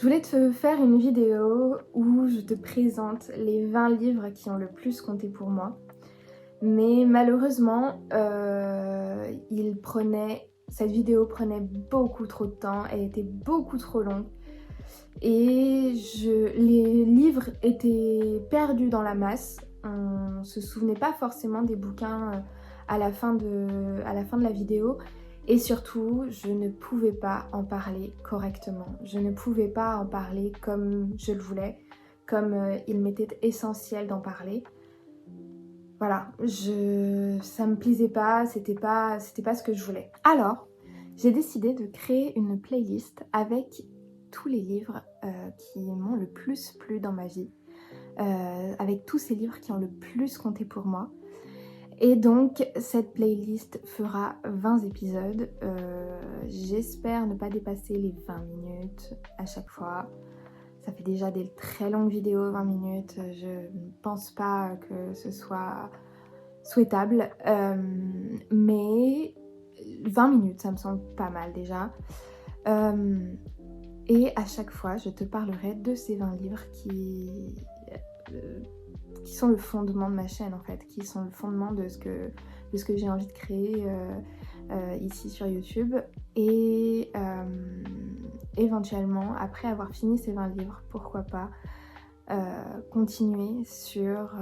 voulais te faire une vidéo où je te présente les 20 livres qui ont le plus compté pour moi. Mais malheureusement, cette vidéo prenait beaucoup trop de temps, elle était beaucoup trop longue. Et les livres étaient perdus dans la masse. On ne se souvenait pas forcément des bouquins à la fin de la vidéo. Et surtout, je ne pouvais pas en parler correctement. Je ne pouvais pas en parler comme je le voulais, comme il m'était essentiel d'en parler. Voilà, ça me plaisait pas, c'était pas ce que je voulais. Alors, j'ai décidé de créer une playlist avec tous les livres qui m'ont le plus plu dans ma vie, avec tous ces livres qui ont le plus compté pour moi. Et donc, cette playlist fera 20 épisodes. J'espère ne pas dépasser les 20 minutes à chaque fois. Ça fait déjà des très longues vidéos, 20 minutes. Je ne pense pas que ce soit souhaitable. Mais 20 minutes, ça me semble pas mal déjà. Et à chaque fois, je te parlerai de ces 20 livres qui sont le fondement de ma chaîne en fait, qui sont le fondement de ce que j'ai envie de créer ici sur YouTube. Et éventuellement, après avoir fini ces 20 livres, pourquoi pas continuer sur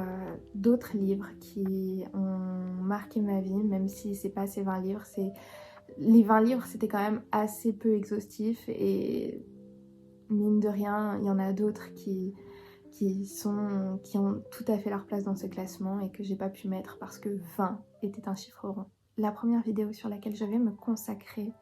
d'autres livres qui ont marqué ma vie, même si c'est pas ces 20 livres, les 20 livres c'était quand même assez peu exhaustif et mine de rien, il y en a d'autres qui ont tout à fait leur place dans ce classement et que j'ai pas pu mettre parce que 20 était un chiffre rond. La première vidéo sur laquelle je vais me consacrer,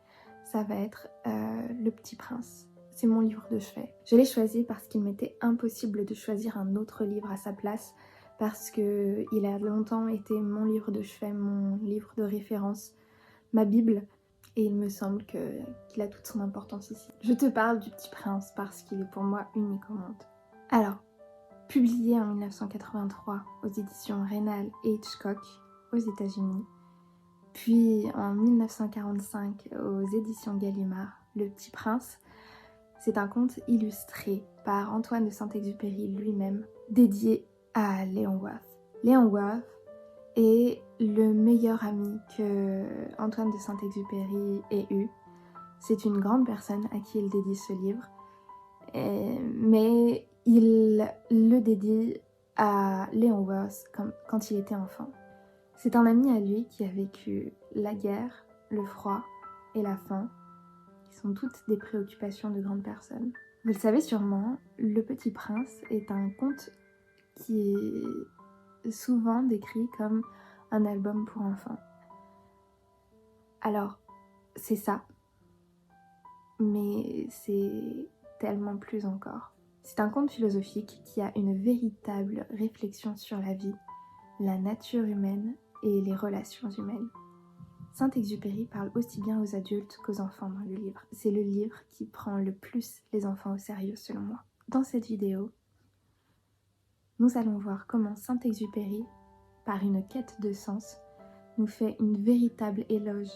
ça va être Le Petit Prince. C'est mon livre de chevet. Je l'ai choisi parce qu'il m'était impossible de choisir un autre livre à sa place, parce qu'il a longtemps été mon livre de chevet, mon livre de référence, ma Bible, et il me semble qu'il a toute son importance ici. Je te parle du Petit Prince parce qu'il est pour moi unique au monde. Alors, publié en 1983 aux éditions Reynal et Hitchcock aux États-Unis, puis en 1945 aux éditions Gallimard, Le Petit Prince, c'est un conte illustré par Antoine de Saint-Exupéry lui-même, dédié à Léon Werth. Léon Werth est le meilleur ami que Antoine de Saint-Exupéry ait eu. C'est une grande personne à qui il dédie ce livre, mais il le dédie à Léon Werth quand il était enfant. C'est un ami à lui qui a vécu la guerre, le froid et la faim, qui sont toutes des préoccupations de grandes personnes. Vous le savez sûrement, Le Petit Prince est un conte qui est souvent décrit comme un album pour enfants. Alors, c'est ça, mais c'est tellement plus encore. C'est un conte philosophique qui a une véritable réflexion sur la vie, la nature humaine et les relations humaines. Saint-Exupéry parle aussi bien aux adultes qu'aux enfants dans le livre. C'est le livre qui prend le plus les enfants au sérieux selon moi. Dans cette vidéo, nous allons voir comment Saint-Exupéry, par une quête de sens, nous fait une véritable éloge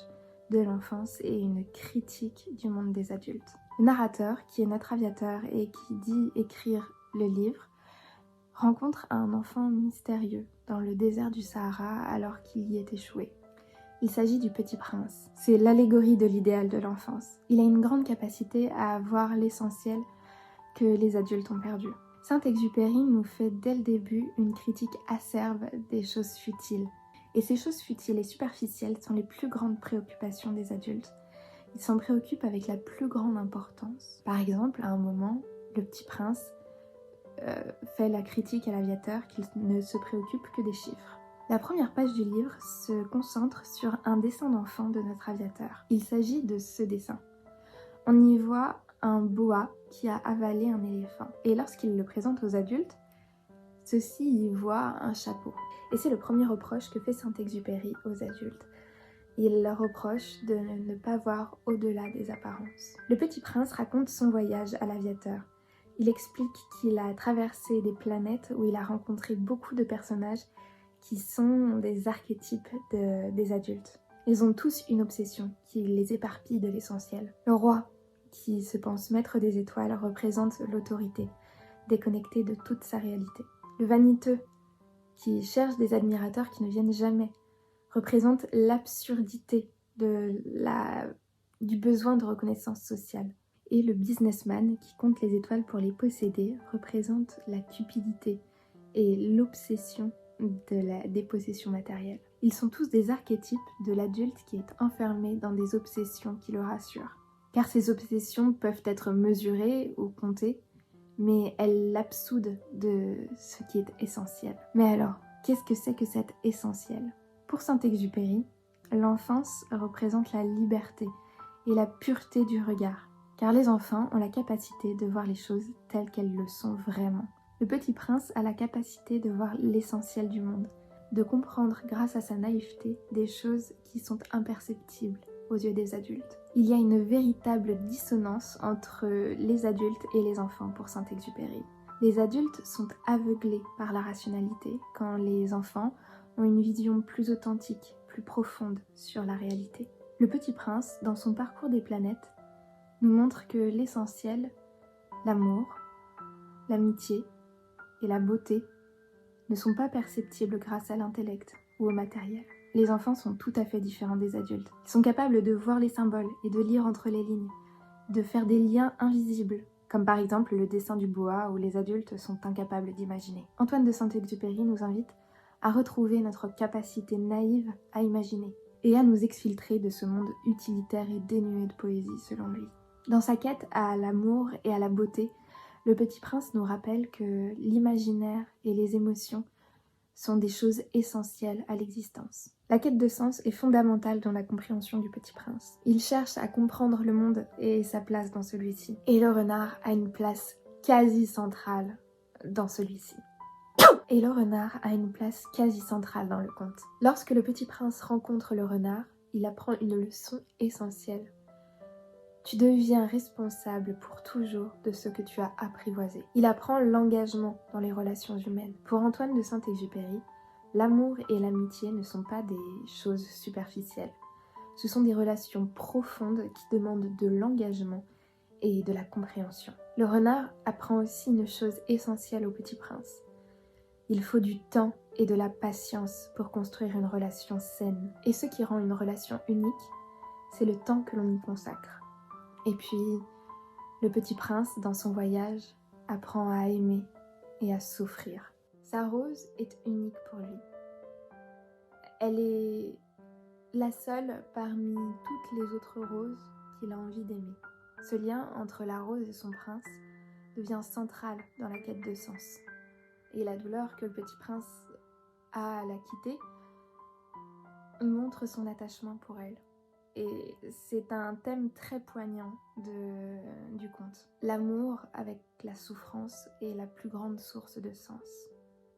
de l'enfance et une critique du monde des adultes. Le narrateur, qui est notre aviateur et qui dit écrire le livre, rencontre un enfant mystérieux dans le désert du Sahara alors qu'il y est échoué. Il s'agit du Petit Prince. C'est l'allégorie de l'idéal de l'enfance. Il a une grande capacité à voir l'essentiel que les adultes ont perdu. Saint-Exupéry nous fait dès le début une critique acerbe des choses futiles. Et ces choses futiles et superficielles sont les plus grandes préoccupations des adultes. Ils s'en préoccupent avec la plus grande importance. Par exemple, à un moment, le Petit Prince fait la critique à l'aviateur qu'il ne se préoccupe que des chiffres. La première page du livre se concentre sur un dessin d'enfant de notre aviateur. Il s'agit de ce dessin. On y voit un boa qui a avalé un éléphant. Et lorsqu'il le présente aux adultes, ceux-ci y voient un chapeau. Et c'est le premier reproche que fait Saint-Exupéry aux adultes. Il leur reproche de ne pas voir au-delà des apparences. Le Petit Prince raconte son voyage à l'aviateur. Il explique qu'il a traversé des planètes où il a rencontré beaucoup de personnages qui sont des archétypes des adultes. Ils ont tous une obsession qui les éparpille de l'essentiel. Le roi, qui se pense maître des étoiles, représente l'autorité, déconnecté de toute sa réalité. Le vaniteux, qui cherche des admirateurs qui ne viennent jamais, représente l'absurdité du besoin de reconnaissance sociale. Et le businessman, qui compte les étoiles pour les posséder, représente la cupidité et l'obsession des possessions matérielles. Ils sont tous des archétypes de l'adulte qui est enfermé dans des obsessions qui le rassurent. Car ces obsessions peuvent être mesurées ou comptées, mais elles l'absoudent de ce qui est essentiel. Mais alors, qu'est-ce que c'est que cet essentiel ? Pour Saint-Exupéry, l'enfance représente la liberté et la pureté du regard, car les enfants ont la capacité de voir les choses telles qu'elles le sont vraiment. Le Petit Prince a la capacité de voir l'essentiel du monde, de comprendre grâce à sa naïveté des choses qui sont imperceptibles aux yeux des adultes. Il y a une véritable dissonance entre les adultes et les enfants pour Saint-Exupéry. Les adultes sont aveuglés par la rationalité, quand les enfants ont une vision plus authentique, plus profonde sur la réalité. Le Petit Prince, dans son parcours des planètes, nous montre que l'essentiel, l'amour, l'amitié et la beauté ne sont pas perceptibles grâce à l'intellect ou au matériel. Les enfants sont tout à fait différents des adultes. Ils sont capables de voir les symboles et de lire entre les lignes, de faire des liens invisibles, comme par exemple le dessin du boa où les adultes sont incapables d'imaginer. Antoine de Saint-Exupéry nous invite à retrouver notre capacité naïve à imaginer et à nous exfiltrer de ce monde utilitaire et dénué de poésie selon lui. Dans sa quête à l'amour et à la beauté, le Petit Prince nous rappelle que l'imaginaire et les émotions sont des choses essentielles à l'existence. La quête de sens est fondamentale dans la compréhension du Petit Prince. Il cherche à comprendre le monde et sa place dans celui-ci. Et le renard a une place quasi centrale dans celui-ci. Et le renard a une place quasi centrale dans le conte. Lorsque le Petit Prince rencontre le renard, il apprend une leçon essentielle. Tu deviens responsable pour toujours de ce que tu as apprivoisé. Il apprend l'engagement dans les relations humaines. Pour Antoine de Saint-Exupéry, l'amour et l'amitié ne sont pas des choses superficielles. Ce sont des relations profondes qui demandent de l'engagement et de la compréhension. Le renard apprend aussi une chose essentielle au Petit Prince. Il faut du temps et de la patience pour construire une relation saine. Et ce qui rend une relation unique, c'est le temps que l'on y consacre. Et puis, le Petit Prince, dans son voyage, apprend à aimer et à souffrir. Sa rose est unique pour lui. Elle est la seule parmi toutes les autres roses qu'il a envie d'aimer. Ce lien entre la rose et son prince devient central dans la quête de sens. Et la douleur que le Petit Prince a à la quitter montre son attachement pour elle. Et c'est un thème très poignant du conte. L'amour avec la souffrance est la plus grande source de sens.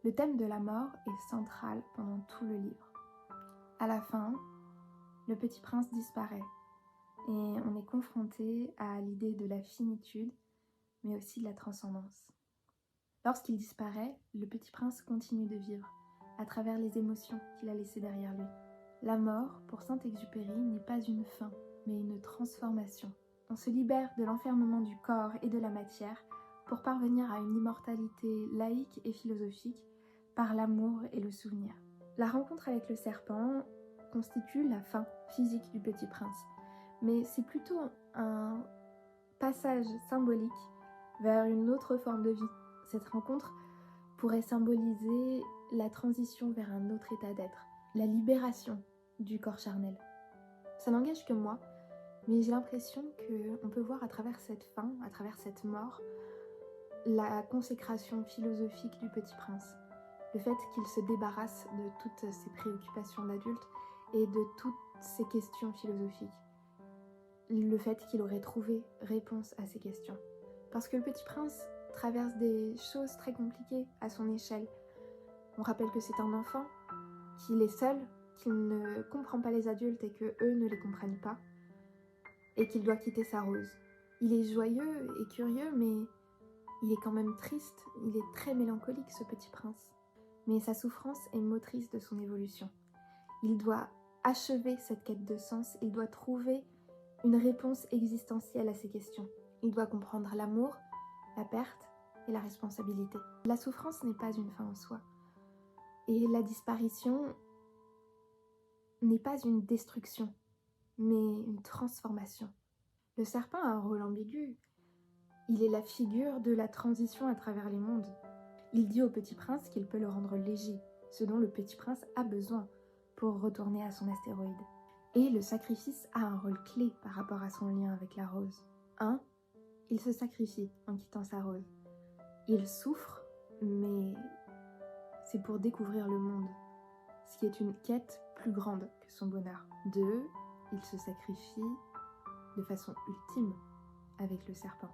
Le thème de la mort est central pendant tout le livre. À la fin, le Petit Prince disparaît et on est confronté à l'idée de la finitude, mais aussi de la transcendance. Lorsqu'il disparaît, le Petit Prince continue de vivre à travers les émotions qu'il a laissées derrière lui. La mort, pour Saint-Exupéry, n'est pas une fin, mais une transformation. On se libère de l'enfermement du corps et de la matière pour parvenir à une immortalité laïque et philosophique par l'amour et le souvenir. La rencontre avec le serpent constitue la fin physique du Petit Prince, mais c'est plutôt un passage symbolique vers une autre forme de vie. Cette rencontre pourrait symboliser la transition vers un autre état d'être, la libération du corps charnel. Ça n'engage que moi, mais j'ai l'impression qu'on peut voir à travers cette fin, à travers cette mort, la consécration philosophique du Petit Prince. Le fait qu'il se débarrasse de toutes ses préoccupations d'adulte et de toutes ses questions philosophiques. Le fait qu'il aurait trouvé réponse à ces questions. Parce que le Petit Prince traverse des choses très compliquées à son échelle. On rappelle que c'est un enfant, qu'il est seul, qu'il ne comprend pas les adultes et que eux ne les comprennent pas, et qu'il doit quitter sa rose. Il est joyeux et curieux, mais il est quand même triste, il est très mélancolique ce Petit Prince. Mais sa souffrance est motrice de son évolution. Il doit achever cette quête de sens, il doit trouver une réponse existentielle à ces questions. Il doit comprendre l'amour, la perte et la responsabilité. La souffrance n'est pas une fin en soi. Et la disparition n'est pas une destruction, mais une transformation. Le serpent a un rôle ambigu. Il est la figure de la transition à travers les mondes. Il dit au petit prince qu'il peut le rendre léger, ce dont le petit prince a besoin pour retourner à son astéroïde. Et le sacrifice a un rôle clé par rapport à son lien avec la rose. 1. Il se sacrifie en quittant sa rose. Il souffre, mais c'est pour découvrir le monde, ce qui est une quête plus grande que son bonheur. 2. Il se sacrifie de façon ultime avec le serpent.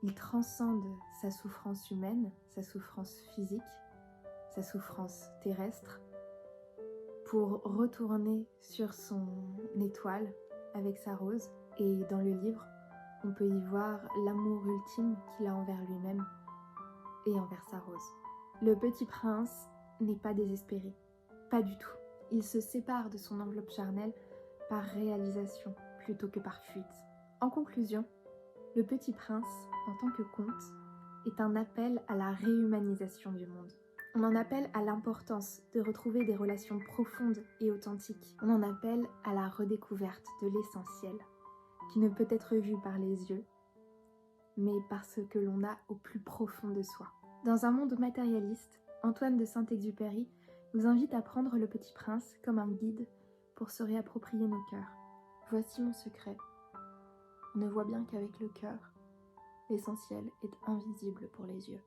Il transcende sa souffrance humaine, sa souffrance physique, sa souffrance terrestre, pour retourner sur son étoile avec sa rose. Et dans le livre, on peut y voir l'amour ultime qu'il a envers lui-même et envers sa rose. Le petit prince n'est pas désespéré, pas du tout. Il se sépare de son enveloppe charnelle par réalisation plutôt que par fuite. En conclusion, Le Petit Prince, en tant que conte, est un appel à la réhumanisation du monde. On en appelle à l'importance de retrouver des relations profondes et authentiques. On en appelle à la redécouverte de l'essentiel, qui ne peut être vu par les yeux, mais par ce que l'on a au plus profond de soi. Dans un monde matérialiste, Antoine de Saint-Exupéry nous invite à prendre Le Petit Prince comme un guide pour se réapproprier nos cœurs. Voici mon secret. On ne voit bien qu'avec le cœur, l'essentiel est invisible pour les yeux.